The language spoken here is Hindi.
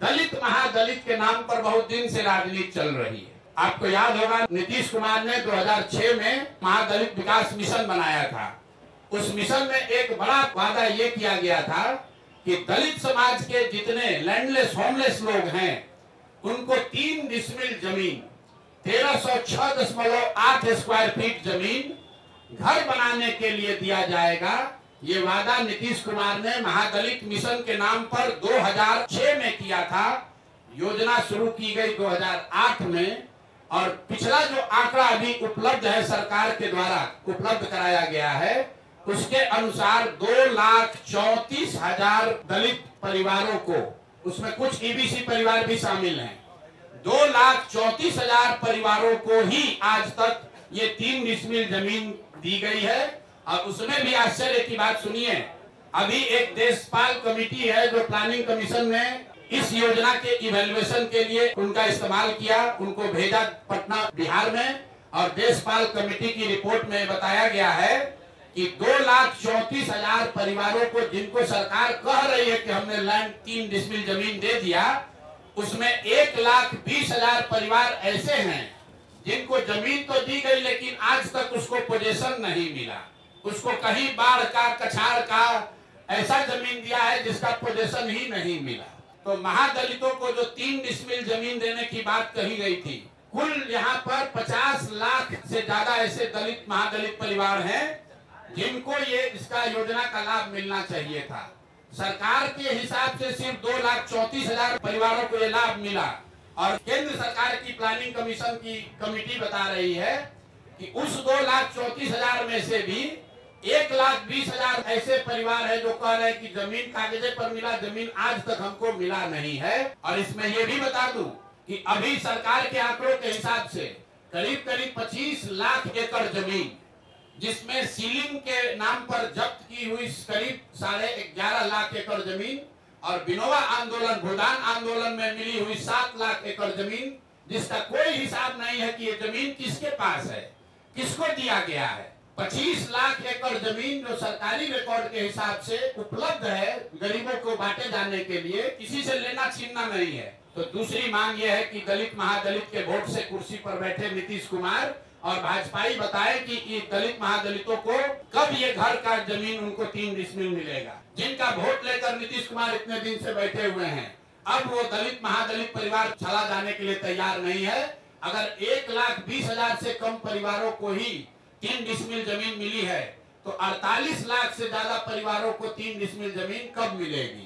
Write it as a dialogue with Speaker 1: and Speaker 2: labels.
Speaker 1: दलित महादलित के नाम पर बहुत दिन से राजनीति चल रही है। आपको याद होगा नीतीश कुमार ने 2006 में महादलित विकास मिशन बनाया था। उस मिशन में एक बड़ा वादा ये किया गया था कि दलित समाज के जितने लैंडलेस होमलेस लोग हैं उनको 3 डिसमिल जमीन 1306.8 स्क्वायर फीट जमीन घर बनाने के लिए दिया जाएगा। ये वादा नीतीश कुमार ने महादलित मिशन के नाम पर 2006 में किया था। योजना शुरू की गई 2008 में और पिछला जो आंकड़ा अभी उपलब्ध है सरकार के द्वारा उपलब्ध कराया गया है उसके अनुसार 2,34,000 दलित परिवारों को, उसमें कुछ ईबीसी परिवार भी शामिल हैं, 2,34,000 परिवारों को ही आज तक ये 3 डिसमिल जमीन दी गई है। और उसमें भी आश्चर्य की बात सुनिए, अभी एक देशपाल कमेटी है जो प्लानिंग कमीशन ने इस योजना के इवैल्यूएशन के लिए उनका इस्तेमाल किया, उनको भेजा पटना बिहार में, और देशपाल कमेटी की रिपोर्ट में बताया गया है कि 2,34,000 परिवारों को जिनको सरकार कह रही है कि हमने लैंड 3 डिसमिल जमीन दे दिया, उसमें 1,20,000 परिवार ऐसे हैं जिनको जमीन तो दी गई लेकिन आज तक उसको पोजीशन नहीं मिला। उसको कहीं बाढ़ का कछाड़ का ऐसा जमीन दिया है जिसका पोजीशन ही नहीं मिला। तो महादलितों को जो 3 डिसमिल जमीन देने की बात कही गई थी, कुल यहाँ पर 50 लाख से ज्यादा ऐसे दलित महादलित परिवार हैं जिनको ये इसका योजना का लाभ मिलना चाहिए था। सरकार के हिसाब से सिर्फ 2,34,000 परिवारों को ये लाभ मिला और केंद्र सरकार की प्लानिंग कमीशन की कमेटी बता रही है कि उस 2,34,000 में से भी 1,20,000 ऐसे परिवार है जो कह रहे हैं कि जमीन कागजे पर मिला, जमीन आज तक हमको मिला नहीं है। और इसमें ये भी बता दूं कि अभी सरकार के आंकड़ों के हिसाब से करीब करीब 25 लाख एकड़ जमीन, जिसमें सीलिंग के नाम पर जब्त की हुई करीब 11.5 लाख एकड़ जमीन और विनोबा आंदोलन भूदान आंदोलन में मिली हुई 7 लाख एकड़ जमीन, जिसका कोई हिसाब नहीं है कि ये जमीन किसके पास है, किसको दिया गया है। 25 लाख एकड़ जमीन जो सरकारी रिकॉर्ड के हिसाब से उपलब्ध है गरीबों को बांटे जाने के लिए, किसी से लेना छीनना नहीं है। तो दूसरी मांग यह है कि दलित महादलित के वोट से कुर्सी पर बैठे नीतीश कुमार और भाजपाई बताए कि ये दलित महादलितों को कब ये घर का जमीन उनको 3 डिसमिल मिलेगा। जिनका वोट लेकर नीतीश कुमार इतने दिन से बैठे हुए हैं, अब वो दलित महादलित परिवार चला जाने के लिए तैयार नहीं है। अगर 1,20,000 से कम परिवारों को ही 3 डिसमिल जमीन मिली है तो 48 लाख से ज्यादा परिवारों को 3 डिसमिल जमीन कब मिलेगी।